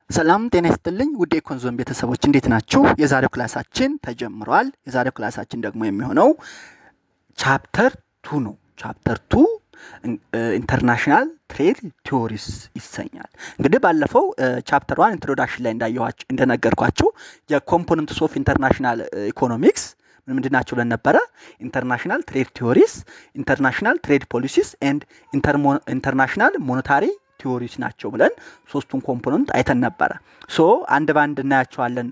ሰላም ጤና ይስጥልኝ ውድ የኮንዞን ቤተሰቦች እንዴት ናችሁ? የዛሬው ክላሳችን ተጀምሯል። የዛሬው ክላሳችን ደግሞ የሚሆነው ቻፕተር 2 ነው። ቻፕተር 2 ኢንተርናሽናል ትሬድ ቲዎሪስ ይሰኛል። እንግዲህ ባለፈው ቻፕተር 1 ኢንትሮዳክሽን ላይ እንደነገርኳችሁ የኮምፖነንትስ ኦፍ ኢንተርናሽናል ኢኮኖሚክስ ምንድናቸው ብለን ነበረ? ኢንተርናሽናል ትሬድ ቲዎሪስ፣ ኢንተርናሽናል ትሬድ ፖሊሲስ ኤንድ ኢንተርናሽናል ሞኔታሪ ቲዎሪስ ናቸው ብለን ሶስቱን ኮምፖነንት አይተን ነበረ። አንድ ባንድ እናያቸዋለን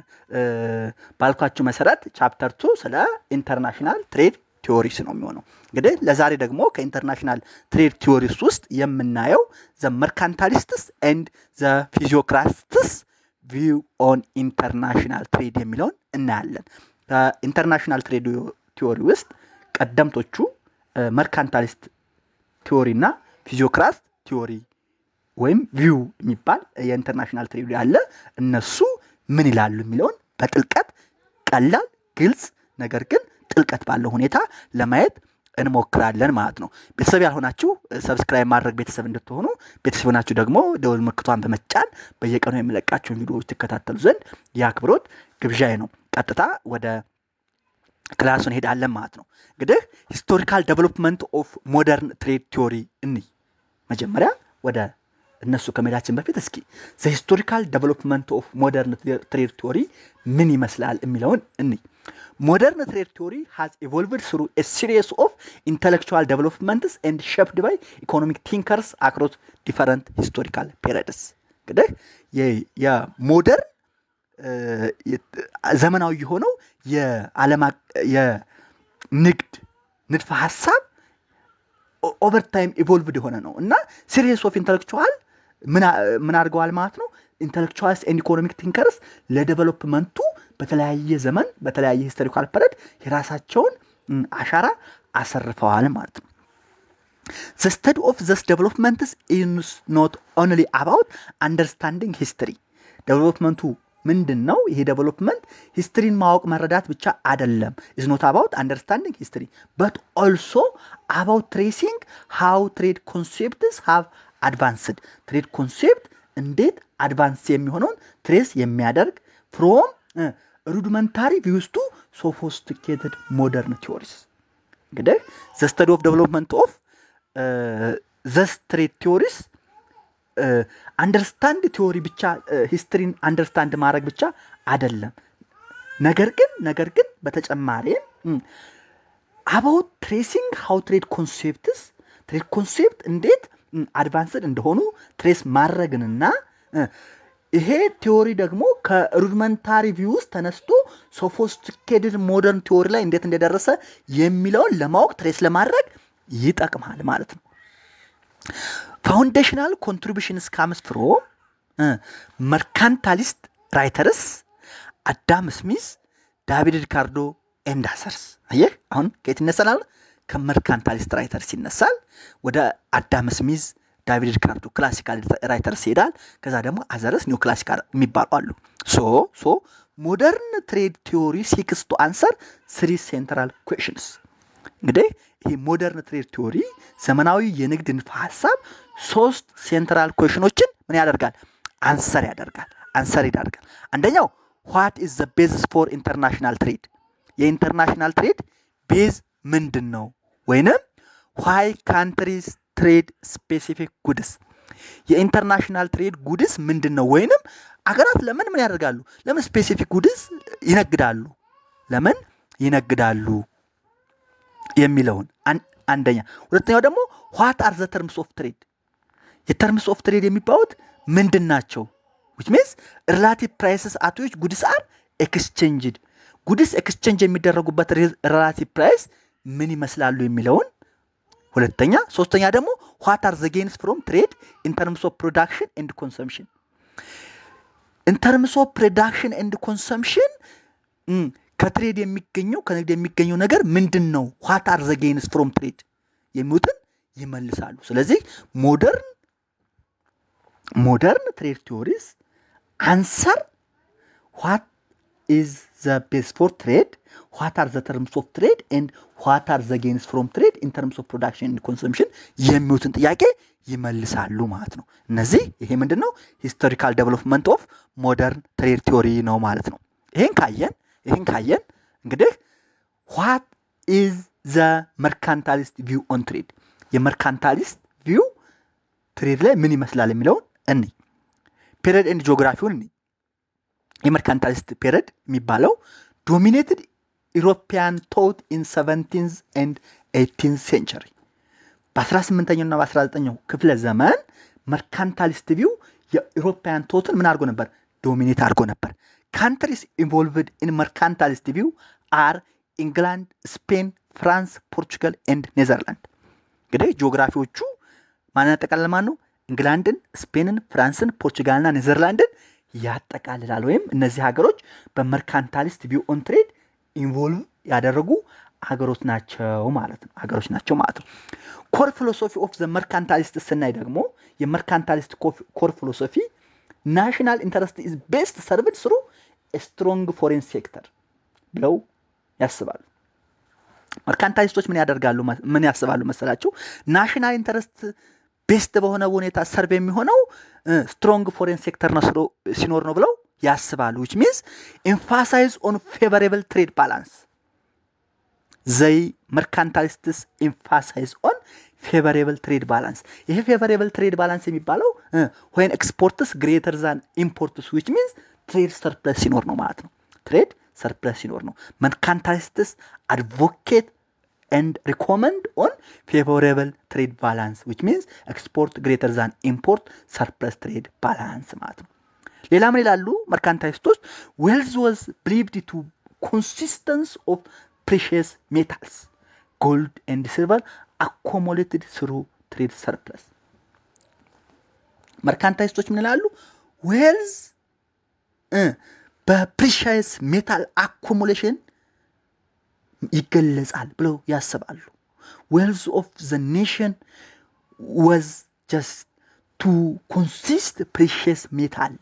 ባልኳችሁ መሰረት ቻፕተር 2 ስለ ኢንተርናሽናል ትሬድ ቲዎሪስ ነው የሚሆነው። እንግዲህ ለዛሬ ደግሞ ከኢንተርናሽናል ትሬድ ቲዎሪስ ውስጥ የምናየው ዘ መርካንታሊስትስ ኤንድ ዘ ፊዚዮክራትስ ቪው ኦን ኢንተርናሽናል ትሬድ የሚለውን እናያለን። ከኢንተርናሽናል ትሬድ ቲዎሪ ውስጥ ቀደምቶቹ መርካንታሊስት ቲዎሪ እና ፊዚዮክራት ቲዎሪ ወይም ቪው የሚባል የኢንተርናሽናል ትሬድ ያለ እነሱ ምን ይላሉ የሚለውን በጥልቀት ቀላል ግልጽ ነገር ግን ጥልቀት ባለው ሁኔታ ለማየት እንሞክራለን ማለት ነው። ቤተሰብ ያልሆናችሁ ሰብስክራይብ ማድረግ ቤተሰብ እንድትሆኑ፣ ቤተሰብ ናችሁ ደግሞ ደወል ምልክቷን በመጫን በየቀኑ የሚለቃቸውን ቪዲዮዎች ትከታተሉ ዘንድ የአክብሮት ግብዣዬ ነው። ቀጥታ ወደ ክላሱ እንሄዳለን ማለት ነው። እንግዲህ ሂስቶሪካል ዴቨሎፕመንት ኦፍ ሞደርን ትሬድ ቲዎሪ እንይ። መጀመሪያ ወደ እነሱ ከመሄዳችን በፊት እስኪ ዘ ሂስቶሪካል ዴቨሎፕመንት ኦፍ ሞደርን ትሬድ ቲዎሪ ምን ይመስላል የሚለውን እንይ። ሞደርን ትሬድ ቲዎሪ ሃዝ ኢቮልቭድ ስሩ ኤ ሲሪየስ ኦፍ ኢንተሌክቹዋል ዴቨሎፕመንትስ ኤንድ ሼፕድ ባይ ኢኮኖሚክ ቲንከርስ አክሮስ ዲፈረንት ሂስቶሪካል ፔሪድስ። እንግዲህ የሞደርን ዘመናዊ የሆነው የንግድ ንድፈ ሀሳብ ኦቨር ታይም ኢቮልቭድ የሆነ ነው እና ሲሪየስ ኦፍ ኢንተሌክቹዋል ምን አድርገዋል ማለት ነው። ኢንተሌክቹዋልስ ኤንድ ኢኮኖሚክ ቲንከርስ ለዴቨሎፕመንቱ በተለያየ ዘመን በተለያየ ሂስቶሪካል ፐሪድ የራሳቸውን አሻራ አሰርፈዋል ማለት ነው። The study of this development is not only about understanding history. ዴቨሎፕመንቱ ምንድን ነው? ይሄ ዴቨሎፕመንት ሂስትሪን ማወቅ መረዳት ብቻ አይደለም። is not about understanding history but also about tracing how trade concepts have advanced. ትሬድ ኮንሴፕት እንዴት አድቫንስ የሚሆነውን ትሬስ የሚያደርግ from rudimentary views to sophisticated modern theories. እንግዲህ the study of development of this trade theories አንደርስታንድ ቲዎሪ ብቻ ሂስትሪን አንደርስታንድ ማድረግ ብቻ አይደለም። ነገር ግን በተጨማሪ about tracing how trade concept እንዴት አድቫንስድ እንደሆኑ ትሬስ ማድረግንና ይሄ ቲዎሪ ደግሞ ከሩድመንታሪ ቪው ውስጥ ተነስቶ ሶፊስቲኬትድ ሞደርን ቲዎሪ ላይ እንዴት እንደደረሰ የሚለውን ለማወቅ ትሬስ ለማድረግ ይጠቅማል ማለት ነው። ፋውንዴሽናል ኮንትሪቢዩሽንስ ካምስ ፍሮም መርካንታሊስት ራይተርስ አዳም ስሚዝ፣ ዳቪድ ሪካርዶ ኤንድ አዘርስ። አየህ አሁን ከየት ይነሳል? ከመርካንታሊስት ራይተርስ ይነሳል። ወደ አዳም ስሚዝ፣ ዳቪድ ሪካርዶ ክላሲካል ራይተርስ ይሄዳል። ከዛ ደግሞ አዘርስ ኒው ክላሲካል የሚባሉ አሉ። ሶ ሞደርን ትሬድ ቲዎሪ ሲክስ ቱ አንሰር 3 ሴንትራል ኩዌሽንስ። እንግዲህ ይሄ ሞደርን ትሬድ ቲዎሪ ዘመናዊ የንግድ ንድፈ ሀሳብ 3 ሴንትራል ኩዌሽኖችን ምን ያደርጋል? አንሰር ያደርጋል። አንደኛው ዋት ኢዝ ዘ ቤዝስ ፎር ኢንተርናሽናል ትሬድ? የኢንተርናሽናል ትሬድ ቤዝ ምንድን ነው? ወይንም ዋይ ካንትሪስ ትሬድ ስፔሲፊክ ጉድስ? የኢንተርናሽናል ትሬድ ጉድስ ምንድን ነው? ወይንም አገራት ለምን ያደርጋሉ? ለምን ስፔሲፊክ ጉድስ ይነግዳሉ? ለምን ይነግዳሉ የሚለውን አንደኛ። ሁለተኛው ደግሞ ዋት አር ዘ ተርምስ ኦፍ ትሬድ? የተርምስ ኦፍ ትሬድ የሚባሉት ምንድን ናቸው? which means relative prices at which goods are exchanged. ጉድስ ኤክስቼንጅ የሚደረጉበት ሪላቲቭ ፕራይስ ምን ይመስላሉ የሚለውን ሁለተኛ። ሶስተኛ ደግሞ what are the gains from trade in terms of production and consumption? in terms of production and consumption ከትሬድ የሚገኘው ከንግድ የሚገኘው ነገር ምንድን ነው? what are the gains from trade የሚሉትን ይመልሳሉ። ስለዚህ ሞደርን ትሬድ ቲዎሪስ አንሰር what is the base for trade, what are the terms of trade and what are the gains from trade in terms of production and consumption የሚሉትን ጥያቄ ይመልሳሉ ማለት ነው። እነዚህ ይሄ ምንድነው ሂስቶሪካል ዴቨሎፕመንት ኦፍ ሞደርን ትሬድ ቲዮሪ ነው ማለት ነው። ይሄን ካየን እንግዲህ what is the mercantilist view on trade የመርካንታሊስት ቪው ትሬድ ላይ ምን ይመስላል የሚለውን እንይ። ፔሪድ ኤንድ ጂኦግራፊውን እንይ። የመርካንታሊስት ፔሪድ የሚባለው ዶሚኔትድ ኢሮፒያን ቶት ኢን 17th and 18th century በ18ኛው እና በ19ኛው ክፍለ ዘመን መርካንታሊስት ቪው የኢሮፒያን ቶትን ምን አድርጎ ነበር? ዶሚኔት አድርጎ ነበር። ካንትሪስ ኢንቮልቭድ ኢን መርካንታሊስት ቪው አር ኢንግላንድ፣ ስፔን፣ ፍራንስ፣ ፖርቹጋል ኤንድ ኔዘርላንድ። እንግዲህ ጂኦግራፊዎቹ ማን ያጠቃልላል ማለት ነው? እንግላንድን፣ ስፔንን፣ ፍራንስን፣ ፖርቹጋልና ኔዘርላንድን ያጠቃልላል። ወይም እነዚህ ሀገሮች በመርካንታሊስት ቪው ኦን ትሬድ ኢንቮልቭ ያደረጉ ሀገሮች ናቸው ማለት ነው። ኮር ፊሎሶፊ ኦፍ ዘ መርካንታሊስት ስናይ ደግሞ የመርካንታሊስት ኮር ፊሎሶፊ ናሽናል ኢንተረስት ኢዝ ቤስት ሰርቭድ ስሩ ስትሮንግ ፎሬን ሴክተር ብለው ያስባሉ። መርካንታሊስቶች ምን ያስባሉ መሰላችሁ? ናሽናል ኢንተረስት ቤስት በሆነ ሁኔታ ሰርቭ የሚሆነው ስትሮንግ ፎሬን ሴክተር ነው ሲኖር ነው ብለው ያስባሉ። which means emphasize on favorable trade balance they mercantilists emphasize on favorable trade balance ይሄ favorable trade balance የሚባለው when exports greater than imports which means trade surplus ሲኖር ነው ማለት ነው። trade surplus ሲኖር ነው። mercantilists advocate and recommend on favorable trade balance which means export greater than import surplus trade balance ማለት ነው። ሌላ ምን ይላሉ መርካንታሊስቶች? wealth was believed to consistence of precious metals gold and silver accumulated through trade surplus። መርካንታሊስቶች ምን ይላሉ? wealth በፕሪሺየስ ሜታል አኩሙሌሽን ይገለጻል ብለው ያስባሉ። wealth of the nation was just to consist precious metal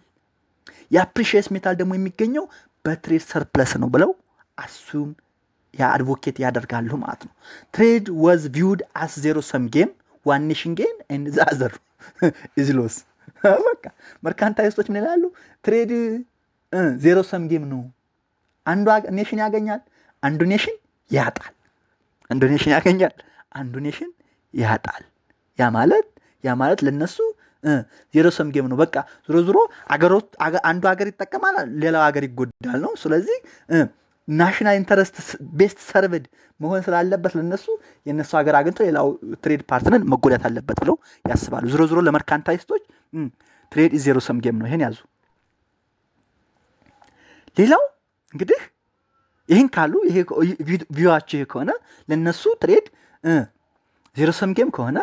ያ ፕሪሺየስ ሜታል ደግሞ የሚገኘው በትሬድ ሰርፕለስ ነው ብለው አሱም አድቮኬት ያደርጋሉ ማለት ነው። ትሬድ was viewed as zero sum game one nation gain and the other is loss። በቃ መርካንታሊስቶች ምን ይላሉ? ትሬድ ዜሮ ሰም ጌም ነው። አንዱ ኔሽን ያገኛል፣ አንዱ ኔሽን ያጣል። አንዱ ኔሽን ያገኛል፣ አንዱ ኔሽን ያጣል። ያ ማለት ለነሱ ዜሮ ሰም ጌም ነው። በቃ ዞሮ አንዱ ሀገር ይጠቀማል፣ ሌላው ሀገር ይጎዳል ነው። ስለዚህ ናሽናል ኢንተረስት ቤስት ሰርቭድ መሆን ስላለበት ለነሱ የነሱ ሀገር አግኝቶ ሌላው ትሬድ ፓርትነር መጎዳት አለበት ብለው ያስባሉ። ዞሮ ለመርካንታሊስቶች ትሬድ ኢዝ ዜሮ ሰም ጌም ነው። ይሄን ያዙ። ሌላው እንግዲህ ይሄን ካሉ ይሄ ቪዋቸው ከሆነ ለነሱ ትሬድ ዜሮ ሰም ጌም ከሆነ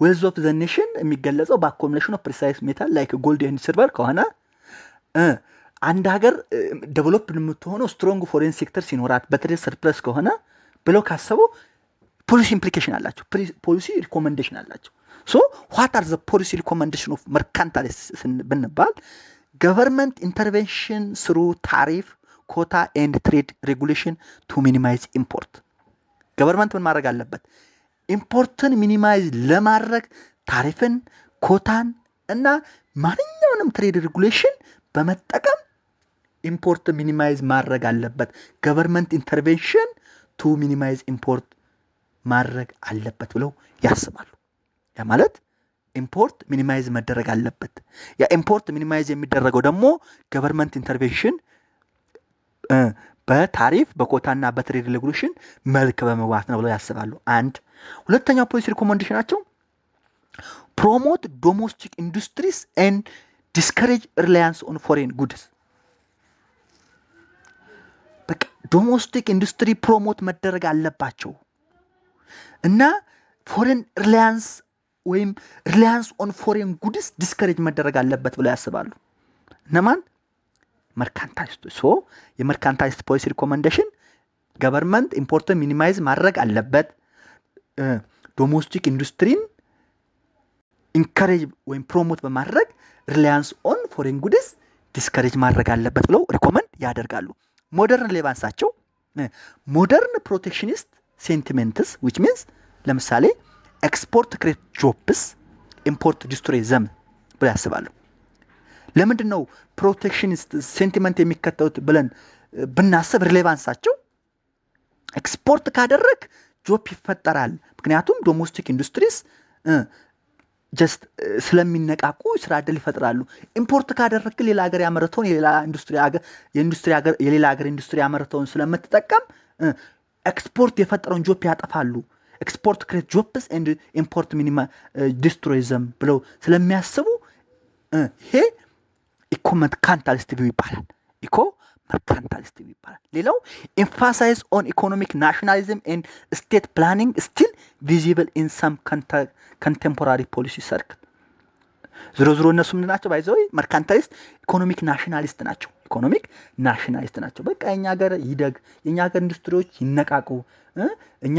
ዌልዝ ኦፍ ዘ ኔሽን የሚገለጸው በአኮሙሌሽን ኦፍ ፕሪሳይስ ሜታል ላይክ ጎልድ ኤንድ ሲልቨር ከሆነ አንድ ሀገር ዴቨሎፕ የምትሆነው ስትሮንግ ፎሬን ሴክተር ሲኖራት በትሬድ ሰርፕለስ ከሆነ ብለው ካሰቡ ፖሊሲ ኢምፕሊኬሽን አላቸው፣ ፖሊሲ ሪኮመንዴሽን አላቸው። ሶ ዋት አር ዘ ፖሊሲ ሪኮመንዴሽን ኦፍ መርካንታሊስት ብንባል ገቨርንመንት ኢንተርቬንሽን ስሩ ታሪፍ ኮታ ኤንድ ትሬድ ሬጉሌሽን ቱ ሚኒማይዝ ኢምፖርት። ገቨርንመንት ምን ማድረግ አለበት? ኢምፖርትን ሚኒማይዝ ለማድረግ ታሪፍን፣ ኮታን እና ማንኛውንም ትሬድ ሬጉሌሽን በመጠቀም ኢምፖርት ሚኒማይዝ ማድረግ አለበት። ገቨርንመንት ኢንተርቬንሽን ቱ ሚኒማይዝ ኢምፖርት ማድረግ አለበት ብለው ያስባሉ። ያ ማለት ኢምፖርት ሚኒማይዝ መደረግ አለበት። ያ ኢምፖርት ሚኒማይዝ የሚደረገው ደግሞ ገቨርንመንት ኢንተርቬንሽን በታሪፍ በኮታና በትሬድ ሬጉሌሽን መልክ በመግባት ነው ብለው ያስባሉ። አንድ ሁለተኛው ፖሊሲ ሪኮመንዴሽናቸው ፕሮሞት ዶሜስቲክ ኢንዱስትሪስ ኤንድ ዲስከሬጅ ሪላያንስ ኦን ፎሬን ጉድስ። በቃ ዶሜስቲክ ኢንዱስትሪ ፕሮሞት መደረግ አለባቸው እና ፎሬን ሪላያንስ ወይም ሪላያንስ ኦን ፎሬን ጉድስ ዲስከሬጅ መደረግ አለበት ብለው ያስባሉ። እነማን? መርካንታሊስቶች። ሶ የመርካንታሊስት ፖሊሲ ሪኮመንዴሽን ገቨርንመንት ኢምፖርትን ሚኒማይዝ ማድረግ አለበት፣ ዶሜስቲክ ኢንዱስትሪን ኢንካሬጅ ወይም ፕሮሞት በማድረግ ሪላያንስ ኦን ፎሬን ጉድስ ዲስከሬጅ ማድረግ አለበት ብለው ሪኮመንድ ያደርጋሉ። ሞደርን ሌባንሳቸው ሞደርን ፕሮቴክሽኒስት ሴንቲሜንትስ which means ለምሳሌ ኤክስፖርት ክሬት ጆብስ ኢምፖርት ዲስትሮይ ዘም ብለው ያስባሉ። ለምንድን ነው ፕሮቴክሽኒስት ሴንቲመንት የሚከተሉት ብለን ብናስብ ሪሌቫንሳቸው ኤክስፖርት ካደረግ ጆብ ይፈጠራል። ምክንያቱም ዶሜስቲክ ኢንዱስትሪስ ጀስት ስለሚነቃቁ ስራ ዕድል ይፈጥራሉ። ኢምፖርት ካደረግ ሌላ ሀገር ያመረተውን የሌላ ሀገር ኢንዱስትሪ ያመረተውን ስለምትጠቀም ኤክስፖርት የፈጠረውን ጆብ ያጠፋሉ። ኤክስፖርት ክሬት ጆብስ ኤንድ ኢምፖርት ሚኒማ ዲስትሮይዘም ብለው ስለሚያስቡ ይሄ ኢኮ መርካንታሊስት ቪው ይባላል። ኢኮ መርካንታሊስት ቪው ይባላል። ሌላው ኤምፋሳይዝ ኦን ኢኮኖሚክ ናሽናሊዝም ኤንድ ስቴት ፕላኒንግ ስቲል ቪዚብል ኢን ሰም ኮንቴምፖራሪ ፖሊሲ ሰርክል። ዝሮ እነሱ ምንድን ናቸው? ባይዘው መርካንታሊስት ኢኮኖሚክ ናሽናሊስት ናቸው። ኢኮኖሚክ ናሽናሊስት ናቸው። በቃ የኛ ሀገር ይደግ፣ የኛ ሀገር ኢንዱስትሪዎች ይነቃቁ፣ እኛ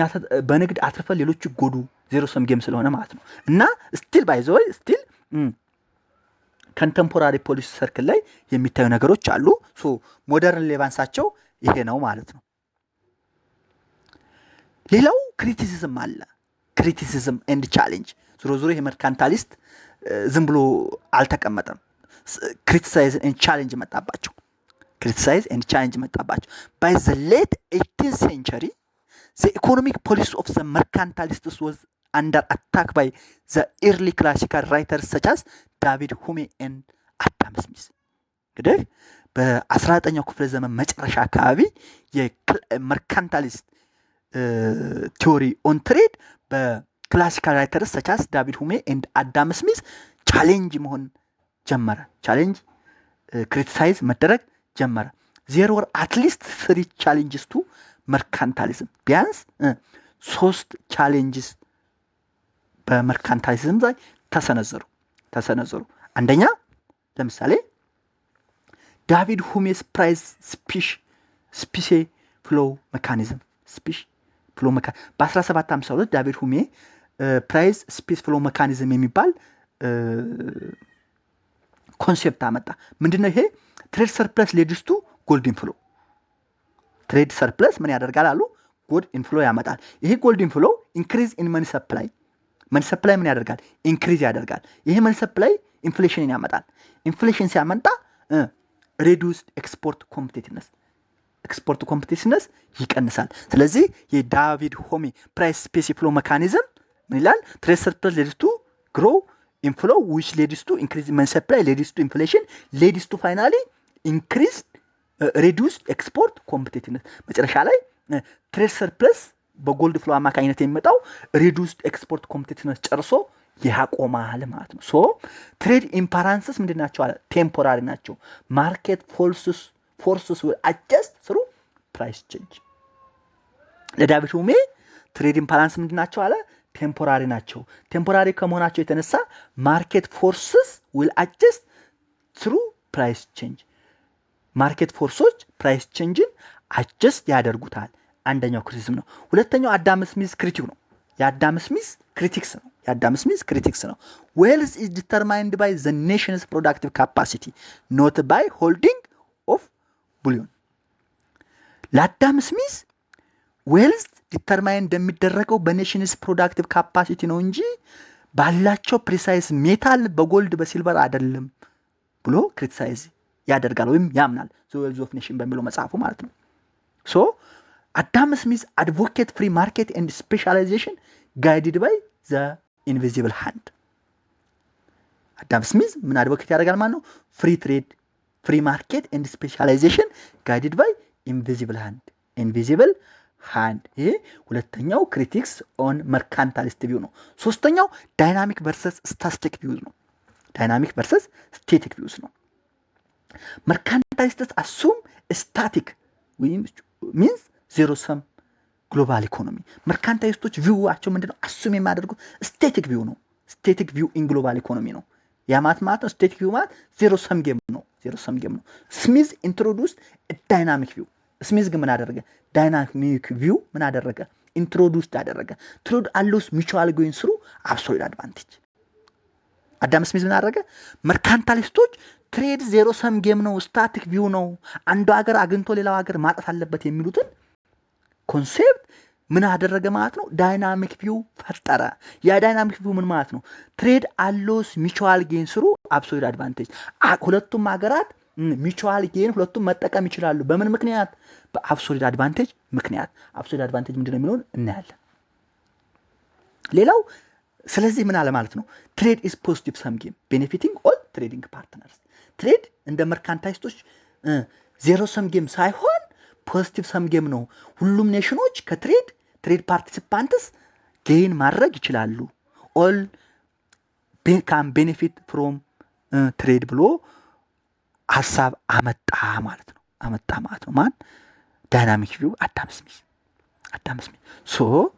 በንግድ አትርፈን ሌሎች ይጎዱ፣ ዜሮ ሰም ጌም ስለሆነ ማለት ነው። እና ስቲል ባይዘው ስቲል ኮንቴምፖራሪ ፖሊሲ ሰርክል ላይ የሚታዩ ነገሮች አሉ። ሶ ሞደርን ሌቫንሳቸው ይሄ ነው ማለት ነው። ሌላው ክሪቲሲዝም አለ። ክሪቲሲዝም ኤንድ ቻሌንጅ። ዝሮ ይሄ መርካንታሊስት ዝም ብሎ አልተቀመጠም። ክሪቲሳይዝ ኤንድ ቻሌንጅ መጣባቸው። ክሪቲሳይዝ ኤንድ ቻሌንጅ መጣባቸው። ባይ ዘ ሌት 18th century the economic policy of the mercantilists was under attack by the early classical writers such as ዳቪድ ሁሜ ኤንድ አዳም ስሚዝ። እንግዲህ በ19ኛው ክፍለ ዘመን መጨረሻ አካባቢ የመርካንታሊስት ቲዮሪ ኦን ትሬድ በክላሲካል ራይተርስ ሰች አስ ዳቪድ ሁሜ ኤንድ አዳም ስሚዝ ቻሌንጅ መሆን ጀመረ። ቻሌንጅ ክሪቲሳይዝ መደረግ ጀመረ። ዜር ወር አትሊስት 3 ቻሌንጅስ ቱ መርካንታሊዝም። ቢያንስ 3 ቻሌንጅስ በመርካንታሊዝም ላይ ተሰነዘሩ። አንደኛ ለምሳሌ ዳቪድ ሁሜስ ፕራይስ ስፒሽ ፍሎ ሜካኒዝም በ1752 ዳቪድ ሁሜ ፕራይስ ስፔስ ፍሎ ሜካኒዝም የሚባል ኮንሴፕት አመጣ። ምንድነው ይሄ? ትሬድ ሰርፕለስ ሌድስ ቱ ጎልድ ኢንፍሎ። ትሬድ ሰርፕለስ ምን ያደርጋል አሉ? ጎልድ ኢንፍሎ ያመጣል። ይሄ ጎልድ ኢንፍሎ ኢንክሪዝ ኢን መኒ ሰፕላይ ምን ያደርጋል? ኢንክሪዝ ያደርጋል። ይሄ መኒ ሰፕላይ ኢንፍሌሽንን ያመጣል። ኢንፍሌሽን ሲያመጣ ሬዱስድ ኤክስፖርት ኮምፒቲቲቭነስ ይቀንሳል። ስለዚህ የዳቪድ ሁሜ ፕራይስ ስፔስ ፍሎ ሜካኒዝም ምን ይላል? ትሬድ ሰርፕለስ ሌድስ ቱ ግሮ ኢንፍሎ which leads to increase money supply leads to inflation leads to finally increased reduced export competitiveness። መጨረሻ ላይ ትሬድ ሰርፕለስ በጎልድ ፍሎ አማካኝነት የሚመጣው ሪዱስድ ኤክስፖርት ኮምፒቲቲቭነስ ጨርሶ ያቆማል ማለት ነው። ሶ ትሬድ ኢምባላንስስ ምንድናቸው አለ? ቴምፖራሪ ናቸው። ማርኬት ፎርስስ will adjust through price change። ለዳቪድ ሁሜ ትሬድ ኢምባላንስ ምንድናቸው አለ? ቴምፖራሪ ናቸው። ቴምፖራሪ ከመሆናቸው የተነሳ ማርኬት ፎርስስ will adjust through price change። ማርኬት ፎርሶች ፕራይስ ቼንጅን አጀስት ያደርጉታል። አንደኛው ክሪቲሲዝም ነው። ሁለተኛው አዳም ስሚዝ ክሪቲክ ነው። የአዳም ስሚዝ ክሪቲክስ ነው። ዌልዝ is determined by the nation's productive capacity not by holding of bullion። ለአዳም ስሚዝ ዌልዝ ዲተርማይን እንደሚደረገው በኔሽንስ ፕሮዳክቲቭ ካፓሲቲ ነው እንጂ ባላቸው ፕሪሳይስ ሜታል በጎልድ በሲልቨር አይደለም ብሎ ክሪቲሳይዝ ያደርጋል ወይም ያምናል። ዘ ዌልዝ ኦፍ ኔሽን በሚለው መጽሐፉ ማለት ነው። ሶ አዳም ስሚዝ አድቮኬት ፍሪ ማርኬት ኤንድ ስፔሻላይዜሽን ጋይድድ ባይ ዘ ኢንቪዚብል ሃንድ። አዳም ስሚዝ ምን አድቮኬት ያደርጋል ማለት ነው? ፍሪ ትሬድ፣ ፍሪ ማርኬት ኤንድ ስፔሻላይዜሽን ጋይድድ ባይ ኢንቪዚብል ሃንድ። ይሄ ሁለተኛው ክሪቲክስ ኦን መርካንታሊስት ቪው ነው። ሶስተኛው ዳይናሚክ ቨርሰስ ስታቲክ ቪውስ ነው። መርካንታሊስቶች አሱም ስታቲክ ሚንስ ዜሮ ሰም ግሎባል ኢኮኖሚ። መርካንታሊስቶች ቪዋቸው ምንድነው? አሱም የሚያደርጉት ስታቲክ ቪው ነው። ስታቲክ ቪው ኢን ግሎባል ኢኮኖሚ ነው። ያ ማለት ነው ስታቲክ ቪው ማለት ዜሮ ሰም ጌም ነው። ስሚዝ ኢንትሮዱስድ ዳይናሚክ ቪው። ስሚዝ ግን ምን አደረገ? ዳይናሚክ ቪው ምን አደረገ? ኢንትሮዱስድ አደረገ። ትሬድ አሎስ ሚቹዋል ጎይንግ ስሩ አብሶሉት አድቫንቴጅ። አዳም ስሚዝ ምን አደረገ? መርካንታሊስቶች ትሬድ ዜሮ ሰም ጌም ነው፣ ስታቲክ ቪው ነው፣ አንዱ ሀገር አግኝቶ ሌላው ሀገር ማጣት አለበት የሚሉትን ኮንሴፕት ምን አደረገ ማለት ነው? ዳይናሚክ ቪው ፈጠረ። ያ ዳይናሚክ ቪው ምን ማለት ነው? ትሬድ አሎስ ሚቹዋል ጌን ስሩ አብሶሉት አድቫንቴጅ። ሁለቱም ሀገራት ሚቹዋል ጌን ሁለቱም መጠቀም ይችላሉ። በምን ምክንያት? በአብሶሉት አድቫንቴጅ ምክንያት። አብሶሉት አድቫንቴጅ ምንድነው የሚለውን እናያለን። ሌላው ስለዚህ ምን አለ ማለት ነው? ትሬድ ኢዝ ፖዚቲቭ ሰም ጌም ቤኔፊቲንግ ኦል ትሬዲንግ ፓርትነርስ። ትሬድ እንደ መርካንታይስቶች ዜሮ ሰም ጌም ሳይሆን ፖዚቲቭ ሰም ጌም ነው። ሁሉም ኔሽኖች ከትሬድ ፓርቲሲፓንትስ ጌን ማድረግ ይችላሉ። ኦል ካን ቤኔፊት ፍሮም ትሬድ ብሎ ሀሳብ አመጣ ማለት ነው። ማን? ዳይናሚክ ቪው አዳም ስሚዝ።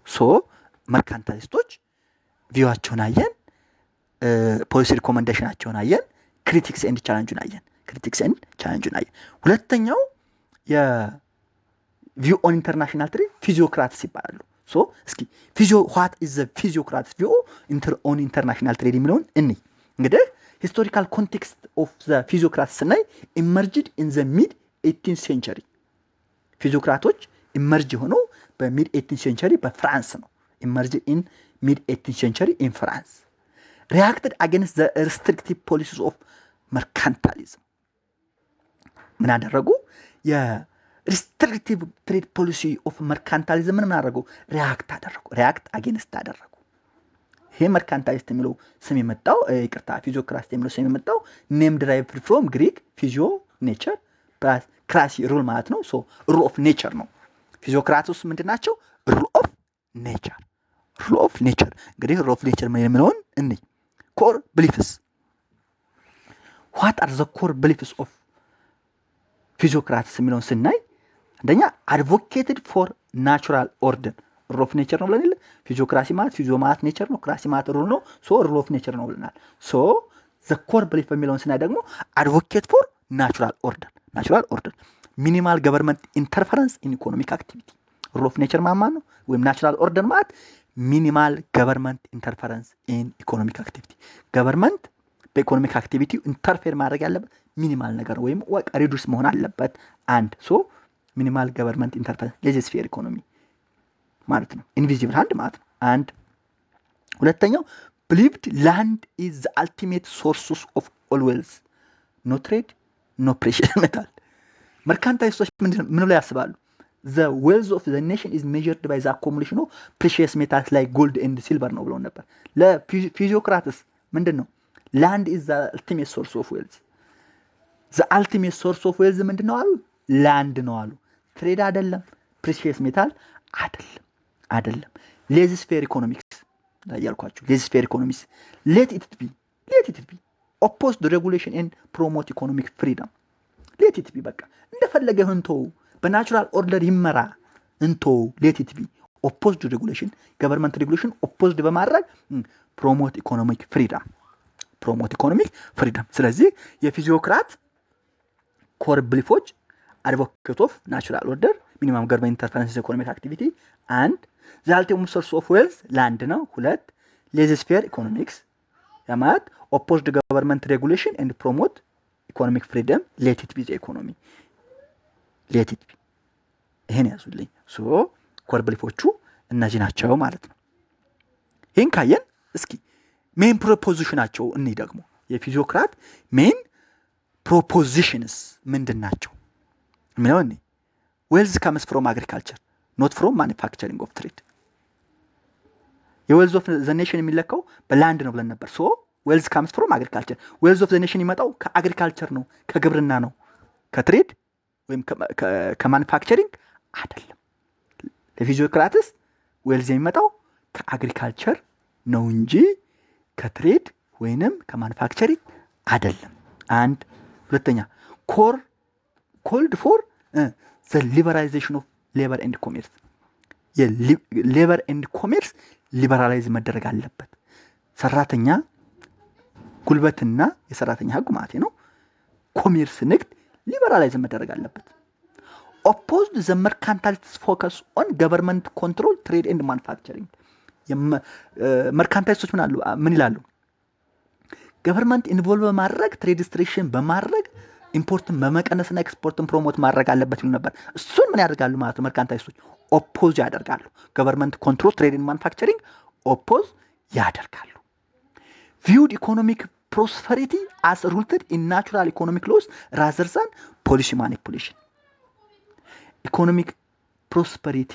ሶ መርካንታሊስቶች ቪዋቸውን አየን፣ ፖሊሲ ሪኮመንዴሽናቸውን አየን፣ ክሪቲክስ ኤንድ ቻሌንጁን አየን። ሁለተኛው የቪው ኦን ኢንተርናሽናል ትሬድ ፊዚዮክራትስ ይባላሉ። ሶ እስኪ ዋት ኢዝ ዘ ፊዚዮክራትስ ቪው ኦን ኢንተርናሽናል ትሬድ የሚለውን እንይ። እንግዲህ ሂስቶሪካል ኮንቴክስት ኦፍ ዘ ፊዚዮክራትስ ስናይ ኢመርጅድ ኢን ዘ ሚድ 18th ሴንቸሪ። ፊዚዮክራቶች ኢመርጅ የሆነው በሚድ 18th ሴንቸሪ በፍራንስ ነው። ኢመርጅድ ኢን ሚድ 18th ሴንቸሪ ኢን ፍራንስ። ሪያክትድ አጌንስት ዘ ሪስትሪክቲቭ ፖሊሲስ ኦፍ መርካንታሊዝም። ምን አደረጉ? የሪስትሪክቲቭ ትሬድ ፖሊሲ ኦፍ መርካንታሊዝም ምን አደረጉ? ሪያክት አጌንስት አደረጉ። ይሄ መርካንታሊስት የሚለው ስም የመጣው ፊዚዮክራትስ የሚለው ስም የመጣው ኔም ድራይቭድ ፍሮም ግሪክ ፊዚዮ ኔቸር ክራሲ ሩል ማለት ነው። ሶ ሩል ኦፍ ኔቸር ነው። ፊዚዮክራትስ ምንድናቸው? ሩል ኦፍ ኔቸር። እንግዲህ ሩል ኦፍ ኔቸር የሚለውን እንይ። ኮር ብሊፍስ ዋት አር ዘ ኮር ብሊፍስ ኦፍ ፊዚዮክራትስ የሚለውን ስናይ አንደኛ አድቮኬትድ ፎር ናቹራል ኦርደር ሩል ኦፍ ኔቸር ነው ብለን ፊዚዮክራሲ ማለት ፊዚዮ ማለት ኔቸር ነው፣ ክራሲ ማለት ሩል ነው። ሶ ሩል ኦፍ ኔቸር ነው ብለናል። ሶ ዘ ኮር ብሊፍ የሚለውን ስናይ ደግሞ አድቮኬት ፎር ናቹራል ኦርደር ሚኒማል ገቨርንመንት ኢንተርፈረንስ ኢን ኢኮኖሚክ አክቲቪቲ። ሩል ኦፍ ኔቸር ማለት ነው ወይም ናቹራል ኦርደር ማለት ሚኒማል ገቨርንመንት ኢንተርፈረንስ ኢን ኢኮኖሚክ አክቲቪቲ። ገቨርንመንት በኢኮኖሚክ አክቲቪቲ ኢንተርፌር ማድረግ ያለበት ሚኒማል ነገር ወይም ሪዱስ መሆን አለበት። አንድ ሶ ሚኒማል ገቨርንመንት ኢንተርፈረንስ ሌዘር ስፌር ኢኮኖሚ ማለት ነው። ኢንቪዚብል ሃንድ ማለት ነው። አንድ ሁለተኛው believed land is the ultimate sources of all wealth no trade no precious metal። መርካንታሊስቶች ምን ላይ ያስባሉ? the wealth of the nation is measured by the accumulation of precious metals like gold and silver ነው ብለው ነበር። ለፊዚዮክራትስ ምንድነው? land is the ultimate source of wealth። the ultimate source of wealth ምንድነው አሉ? land ነው አሉ። ትሬድ አይደለም፣ precious metal አይደለም። ሌዘር ስፌር ኢኮኖሚክስ ላይ ያልኳችሁ ሌዘር ስፌር ኢኮኖሚክስ let it be oppose the regulation and promote economic freedom። let it be በቃ እንደፈለገ እንቶ በናቹራል ኦርደር ይመራ እንቶ let it be oppose the regulation government regulation opposed በማድረግ promote economic freedom። ስለዚህ የፊዚዮክራት ኮር ብሊፎች አድቮኬት ኦፍ ናቹራል ኦርደር ሚኒማም ገቨርንመንት ኢንተርፈረንስ ኢኮኖሚክ አክቲቪቲ አንድ ዘ አልቲሜት ሶርስ ኦፍ ዌልዝ ላንድ ነው። ሁለት ሌዘር ስፌር ኢኮኖሚክስ ያማት ኦፖዝድ ገቨርንመንት ሬጉሌሽን ኤንድ ፕሮሞት ኢኮኖሚክ ፍሪደም ሌት ኢት ቢ ዘ ኢኮኖሚ ይሄን ያዙልኝ። ሶ ኮር ብሊፎቹ እነዚህ ናቸው ማለት ነው። ይሄን ካየን እስኪ ሜን ፕሮፖዚሽናቸው እንይ። ደግሞ የፊዚዮክራት ሜን ፕሮፖዚሽንስ ምንድናቸው የሚለው እንይ። ዌልዝ ካምስ ፍሮም አግሪካልቸር ኖት ፍሮም ማኒፋክቸሪንግ ኦፍ ትሬድ። የዌልዝ ኦፍ ዘ ኔሽን የሚለካው በላንድ ነው ብለን ነበር። ሶ ዌልዝ ካምስ ፍሮም አግሪካልቸር። ዌልዝ ኦፍ ዘ ኔሽን ይመጣው ከአግሪካልቸር ነው፣ ከግብርና ነው፣ ከትሬድ ወይም ከማኒፋክቸሪንግ አይደለም። ለፊዚዮክራትስ ዌልዝ የሚመጣው ከአግሪካልቸር ነው እንጂ ከትሬድ ወይንም ከማኒፋክቸሪንግ አይደለም። አንድ ሁለተኛ ኮልድ ፎር ዘ ሊበራላይዜሽን ኦፍ ሌበር ኤንድ ኮሜርስ። የሌበር ኤንድ ኮሜርስ ሊበራላይዝ መደረግ አለበት። ሰራተኛ ጉልበትና የሰራተኛ ህግ ማለት ነው። ኮሜርስ ንግድ ሊበራላይዝ መደረግ አለበት። ኦፖዝድ ዘ መርካንታሊስት ፎከስ ኦን ገቨርንመንት ኮንትሮል ትሬድ ኤንድ ማኑፋክቸሪንግ። መርካንታሊስቶች ምን ይላሉ? ገቨርንመንት ኢንቮልቭ በማድረግ ትሬድ ሪስትሪክሽን በማድረግ ኢምፖርትን በመቀነስና ኤክስፖርትን ፕሮሞት ማድረግ አለበት ይሉ ነበር። እሱን ምን ያደርጋሉ ማለት ነው? መርካንታሊስቶች ኦፖዝ ያደርጋሉ። ገቨርንመንት ኮንትሮል ትሬድ ኤንድ ማኑፋክቸሪንግ ኦፖዝ ያደርጋሉ። ቪውድ ኢኮኖሚክ ፕሮስፐሪቲ አስ ሩትድ ኢን ናቹራል ኢኮኖሚክ ሎስ ራዘር ዛን ፖሊሲ ማኒፑሌሽን። ኢኮኖሚክ ፕሮስፐሪቲ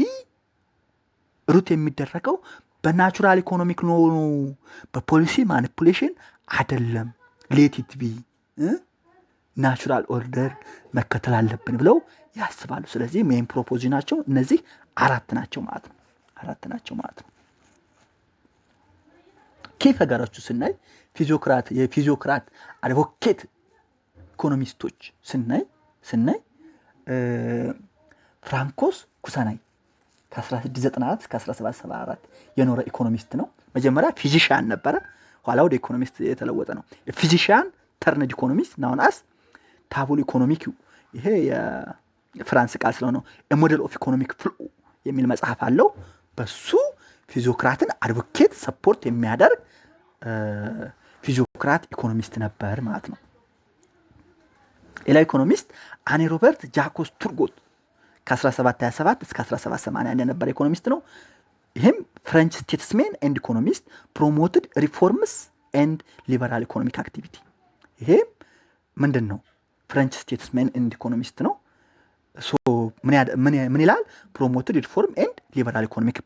ሩት የሚደረገው በናቹራል ኢኮኖሚክ ሎ ነው፣ በፖሊሲ ማኒፑሌሽን አይደለም። ሌቲት ቢ ናቹራል ኦርደር መከተል አለብን ብለው ያስባሉ። ስለዚህ ሜን ፕሮፖዚሽናቸው እነዚህ አራት ናቸው ማለት ነው። ኬፍ ሀገሮቹ ስናይ የፊዚዮክራት አድቮኬት ኢኮኖሚስቶች ስናይ ፍራንኮስ ኩሳናይ ከ1694 እስከ 1774 የኖረ ኢኮኖሚስት ነው። መጀመሪያ ፊዚሻን ነበረ፣ ኋላ ወደ ኢኮኖሚስት የተለወጠ ነው። ፊዚሻን ተርንድ ኢኮኖሚስት ናውን አስ ታቡል ኢኮኖሚክ። ይሄ የፍራንስ ቃል ስለሆነ ሞዴል ኦፍ ኢኮኖሚክ ፍሎ የሚል መጽሐፍ አለው። በሱ ፊዚዮክራትን አድቮኬት ሰፖርት የሚያደርግ ፊዚዮክራት ኢኮኖሚስት ነበር ማለት ነው። ሌላ ኢኮኖሚስት አኔ ሮበርት ጃኮስ ቱርጎት ከ1727 እስከ 1781 የነበረ ኢኮኖሚስት ነው። ይህም ፍሬንች ስቴትስሜን ኤንድ ኢኮኖሚስት ፕሮሞትድ ሪፎርምስ ኤንድ ሊበራል ኢኮኖሚክ አክቲቪቲ። ይሄ ምንድን ነው? ፍሬንች ስቴትስሜን ኤንድ ኢኮኖሚስት ነው። ምን ይላል? ፕሮሞትድ ሪፎርም ኤንድ ሊበራል ኢኮኖሚክ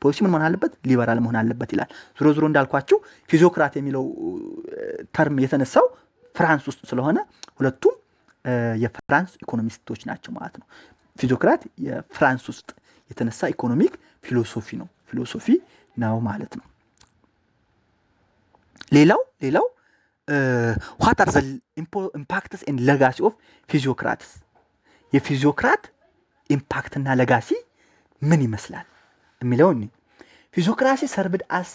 ፖሊሲ ምን መሆን አለበት? ሊበራል መሆን አለበት ይላል። ዞሮ እንዳልኳችሁ ፊዚዮክራት የሚለው ተርም የተነሳው ፍራንስ ውስጥ ስለሆነ ሁለቱም የፍራንስ ኢኮኖሚስቶች ናቸው ማለት ነው። ፊዚዮክራት የፍራንስ ውስጥ የተነሳ ኢኮኖሚክ ፊሎሶፊ ነው ማለት ነው። ሌላው what are the impacts and legacy of ፊዚዮክራትስ? የፊዚዮክራት ኢምፓክት እና ለጋሲ ምን ይመስላል የሚለው እኔ ፊዚዮክራሲ ሰርቭድ አስ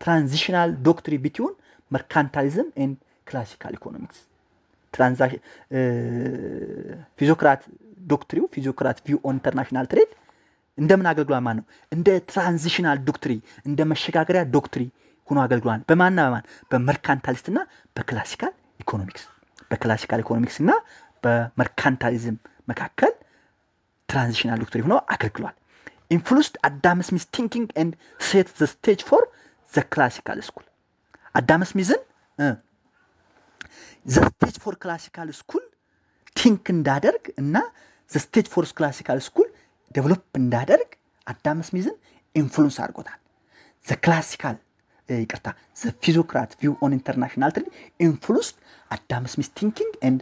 ትራንዚሽናል ዶክትሪ ቢትዊን መርካንታሊዝም ኤንድ ክላሲካል ኢኮኖሚክስ። ፊዚዮክራት ዶክትሪው ፊዚዮክራት ቪው ኦን ኢንተርናሽናል ትሬድ እንደምን አገልግሏል ማለት ነው? እንደ ትራንዚሽናል ዶክትሪ፣ እንደ መሸጋገሪያ ዶክትሪ ሆኖ አገልግሏል። በማንና በመርካንታሊስት እና በክላሲካል ኢኮኖሚክስ እና በመርካንታሊዝም መካከል ትራንዚሽናል ዶክትሪ ሆኖ አገልግሏል። ኢንፍሉስድ አዳም ስሚዝ ቲንኪንግ ኤንድ ሴት ዘ ስቴጅ ፎር ዘ ክላሲካል ስኩል። አዳም ስሚዝን ዘ ስቴጅ ፎር ክላሲካል ስኩል ቲንክ እንዳደርግ እና ዘ ስቴጅ ፎር ክላሲካል ስኩል ዴቨሎፕ እንዳደርግ አዳም ስሚዝን ኢንፍሉንስ አድርጎታል። ዘ ፊዚዮክራት ቪው ኦን ኢንተርናሽናል ትሬድ ኢንፍሉስድ አዳም ስሚዝ ቲንኪንግ ኤንድ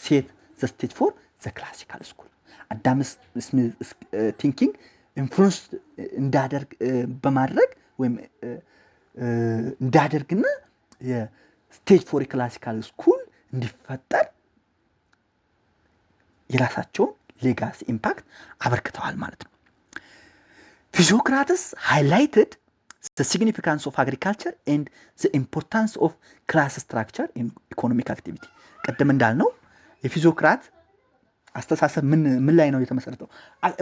ሴት ዘ ስቴጅ ፎር ዘ ክላሲካል ስኩል። አዳም ስሚዝ ቲንኪንግ ኢንፍሉንስ እንዳደርግ በማድረግ ወይም እንዳደርግና የስቴጅ ፎር ክላሲካል ስኩል እንዲፈጠር የራሳቸውን ሌጋሲ ኢምፓክት አበርክተዋል ማለት ነው። ፊዚዮክራትስ ሃይላይትድ the significance of agriculture and the importance of class structure in economic activity። ቀደም እንዳልነው የፊዚዮክራት አስተሳሰብ ምን ላይ ነው የተመሰረተው?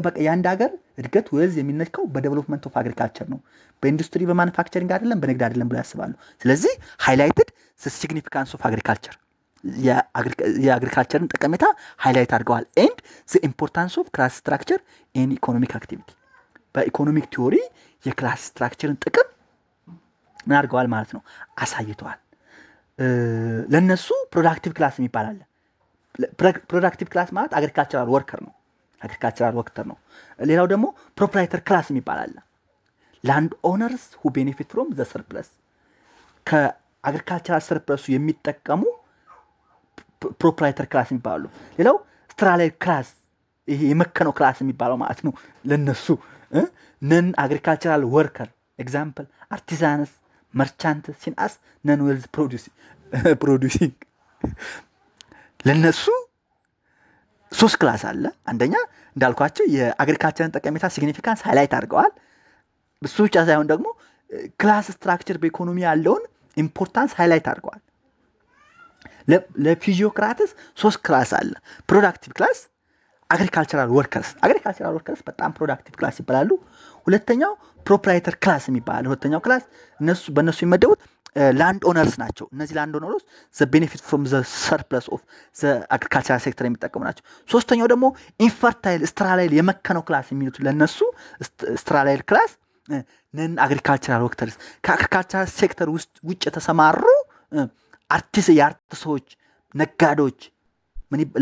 በቃ የአንድ ሀገር እድገት ወይስ የሚነካው በዴቨሎፕመንት ኦፍ አግሪካልቸር ነው፣ በኢንዱስትሪ በማኑፋክቸሪንግ አይደለም፣ በንግድ አይደለም ብለው ያስባሉ። ስለዚህ ሃይላይትድ the significance of agriculture የአግሪካልቸርን ጠቀሜታ ሃይላይት አድርገዋል። and the importance of class structure in economic activity በኢኮኖሚክ ቲዮሪ የክላስ ስትራክቸርን ጥቅም ምን አድርገዋል ማለት ነው? አሳይተዋል። ለነሱ ፕሮዳክቲቭ ክላስ የሚባል አለ። ፕሮዳክቲቭ ክላስ ማለት አግሪካልቸራል ወርከር ነው። ሌላው ደግሞ ፕሮፕራይተር ክላስ የሚባል አለ። ላንድ ኦነርስ ሁ ቤኔፊት ፍሮም ዘ ሰርፕለስ፣ ከአግሪካልቸራል ሰርፕለሱ የሚጠቀሙ ፕሮፕራይተር ክላስ የሚባሉ። ሌላው ስትራላይ ክላስ፣ ይሄ የመከነው ክላስ የሚባለው ማለት ነው ለነሱ። ነን አግሪካልቸራል ወርከር ኤግዛምፕል አርቲዛንስ መርቻንት ሲንአስ ነን ዌልዝ ፕሮዲዩሲንግ። ለነሱ ሶስት ክላስ አለ። አንደኛ እንዳልኳቸው የአግሪካልቸርን ጠቀሜታ ሲግኒፊካንስ ሃይላይት አድርገዋል። እሱ ብቻ ሳይሆን ደግሞ ክላስ ስትራክቸር በኢኮኖሚ ያለውን ኢምፖርታንስ ሃይላይት አድርገዋል። ለፊዚዮክራትስ ሶስት ክላስ አለ። ፕሮዳክቲቭ ክላስ፣ አግሪካልቸራል ወርከርስ በጣም ፕሮዳክቲቭ ክላስ ይባላሉ። ሁለተኛው ፕሮፕራይተር ክላስ የሚባል ሁለተኛው ክላስ በእነሱ የሚመደቡት ላንድ ኦነርስ ናቸው። እነዚህ ላንድ ኦነርስ ዘ ቤኔፊት ፍሮም ዘ ሰርፕለስ ኦፍ ዘ አግሪካልቸራል ሴክተር የሚጠቀሙ ናቸው። ሶስተኛው ደግሞ ኢንፈርታይል ስትራላይል የመከነው ክላስ የሚሉት ለነሱ ስትራላይል ክላስ ነን አግሪካልቸራል ወርከርስ ከአግሪካልቸራል ሴክተር ውጭ የተሰማሩ የአርት ሰዎች፣ ነጋዴዎች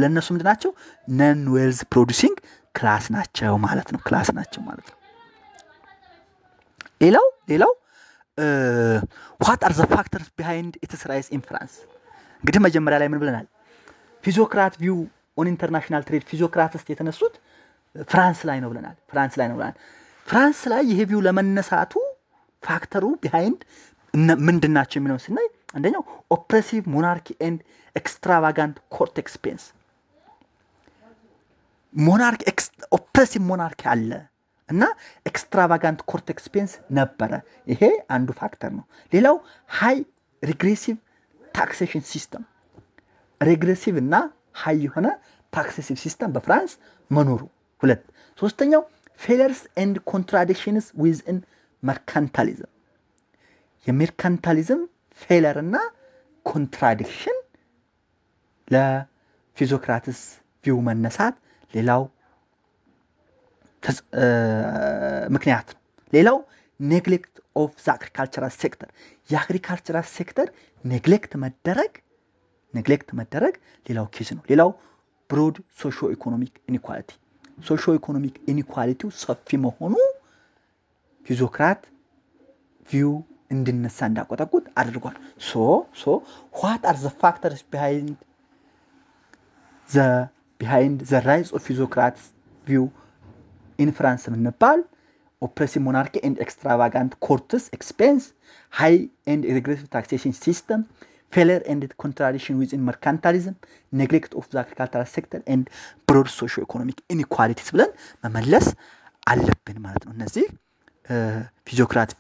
ለነሱ ምንድን ናቸው? ነን ዌልዝ ፕሮዲሲንግ ክላስ ናቸው ማለት ነው። ክላስ ናቸው ማለት ነው። ሌላው what are the factors behind its rise in France? እንግዲህ መጀመሪያ ላይ ምን ብለናል? ፊዚዮክራት ቪው ኦን ኢንተርናሽናል ትሬድ ፊዚዮክራትስ የተነሱት ፍራንስ ላይ ነው ብለናል። ፍራንስ ላይ ይሄ ቪው ለመነሳቱ ፋክተሩ ቢሃይንድ ምንድናቸው የሚለውን ስናይ አንደኛው ኦፕሬሲቭ ሞናርኪ ኤንድ ኤክስትራቫጋንት ኮርት ኤክስፔንስ ኦፕሬሲቭ ሞናርኪ አለ እና ኤክስትራቫጋንት ኮርት ኤክስፔንስ ነበረ። ይሄ አንዱ ፋክተር ነው። ሌላው ሃይ ሪግሬሲቭ ታክሴሽን ሲስተም ሬግሬሲቭ እና ሃይ የሆነ ታክሴሲቭ ሲስተም በፍራንስ መኖሩ ሁለት። ሶስተኛው ፌለርስ ኤንድ ኮንትራዲክሽንስ ዊዝን መርካንታሊዝም የሜርካንታሊዝም ፌለር እና ኮንትራዲክሽን ለፊዚዮክራትስ ቪው መነሳት ሌላው ምክንያት ነው። ሌላው ኔግሌክት ኦፍ ዘ አግሪካልቸራል ሴክተር የአግሪካልቸራል ሴክተር ኔግሌክት መደረግ ሌላው ኬዝ ነው። ሌላው ብሮድ ሶሾ ኢኮኖሚክ ኢኒኳሊቲው ሰፊ መሆኑ ፊዚዮክራት ቪው እንድነሳ እንዳቆጠቁት አድርጓል። what are the factors behind the rise of physiocrats view in France ምንባል oppressive monarchy and extravagant courts expense, high and regressive taxation system, failure and contradiction within mercantilism, neglect of the agricultural sector and broad socio-economic inequalities ብለን መመለስ አለብን ማለት ነው። እነዚህ ፊዚዮክራት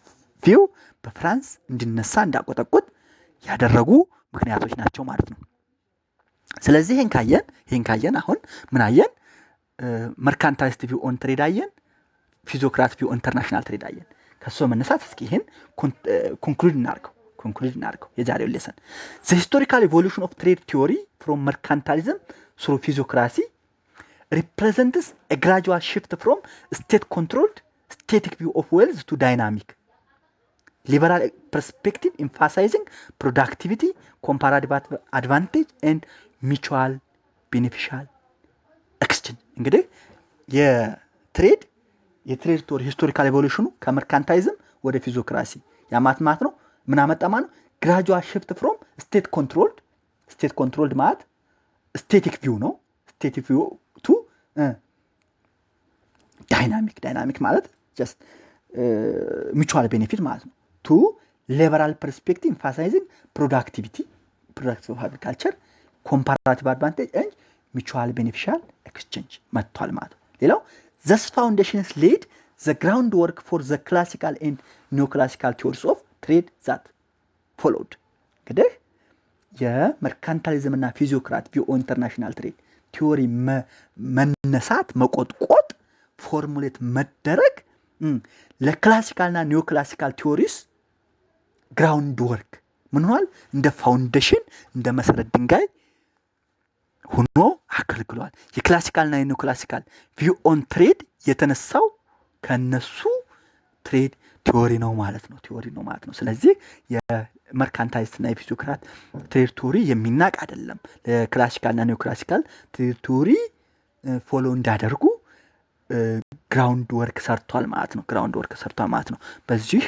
ቪው በፍራንስ እንዲነሳ እንዳቆጠቁት ያደረጉ ምክንያቶች ናቸው ማለት ነው። ስለዚህ ይሄን ካየን አሁን ምን አየን? መርካንታሊስት ቪው ኦን ትሬድ አየን፣ ፊዚዮክራት ቪው ኢንተርናሽናል ትሬድ አየን። ከሱ መነሳት እስኪ ይሄን ኮንክሉድ እናድርገው የዛሬው ሌሰን። the historical evolution of trade theory from mercantilism through physiocracy represents a gradual shift from state controlled static view of wealth to dynamic liberal perspective emphasizing productivity, comparative advantage and mutual beneficial exchange። እንግዲህ የትሬድ ቲዎሪ ሂስቶሪካል ኤቮሉሽኑ ከመርካንታይዝም ወደ ፊዚዮክራሲ ያማት ነው። ምን አመጣ ማለት ነው? ግራጁዋል ሽፍት ፍሮም ስቴት ኮንትሮልድ ማለት ስቴቲክ ቪው ነው። ስቴቲክ ቪው ቱ ዳይናሚክ ማለት ጀስት ሚቹዋል ቤኔፊት ማለት ነው። ቱ ሊበራል ፐርስፔክቲቭ ኤምፋሳይዚንግ ፕሮዳክቲቪቲ ኦፍ አግሪካልቸር ኮምፓራቲቭ አድቫንቴጅ ኤንድ ሚቹዋል ቤኔፊሻል ኤክስቼንጅ መጥቷል ማለት ነው። ሌላው thus foundations laid the groundwork for the classical and neoclassical theories of trade that followed። እንግዲህ የመርካንታሊዝም እና ፊዚዮክራት ቪው ኢንተርናሽናል ትሬድ ቲዮሪ መነሳት መቆጥቆጥ ፎርሙሌት መደረግ ለክላሲካልና ኒዮክላሲካል ቲዮሪስ ግራውንድ ወርክ ምን ሆኗል? እንደ ፋውንዴሽን እንደ መሰረት ድንጋይ ሆኖ አገልግሏል። የክላሲካልና የኒዮክላሲካል ቪው ኦን ትሬድ የተነሳው ከነሱ ትሬድ ቲዮሪ ነው ማለት ነው። ስለዚህ የመርካንታሊስትና የፊዚዮክራት ትሬድ ቲዮሪ የሚናቅ አይደለም። ለክላሲካልና ኒዮክላሲካል ትሬድ ቲዮሪ ፎሎ እንዳደርጉ ግራውንድ ወርክ ሰርቷል ማለት ነው። በዚህ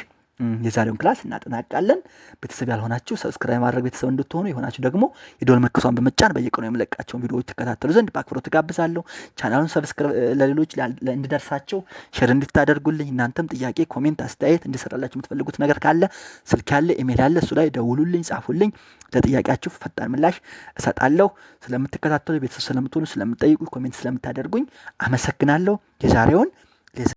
የዛሬውን ክላስ እናጠናቃለን። ቤተሰብ ያልሆናችሁ ሰብስክራይብ ማድረግ ቤተሰብ እንድትሆኑ፣ የሆናችሁ ደግሞ የደወል ምልክቷን በመጫን በየቀኑ የምለቃቸውን ቪዲዮዎች ተከታተሉ ዘንድ በአክብሮት ጋብዛለሁ። ቻናሉን ሰብስክራይብ ለሌሎች እንዲደርሳቸው ሼር እንድታደርጉልኝ፣ እናንተም ጥያቄ፣ ኮሜንት፣ አስተያየት እንድሰራላችሁ የምትፈልጉት ነገር ካለ ስልክ ያለ ኢሜል ያለ እሱ ላይ ደውሉልኝ፣ ጻፉልኝ። ለጥያቄያችሁ ፈጣን ምላሽ እሰጣለሁ። ስለምትከታተሉ ቤተሰብ ስለምትሆኑ፣ ስለምትጠይቁ፣ ኮሜንት ስለምታደርጉኝ አመሰግናለሁ። የዛሬውን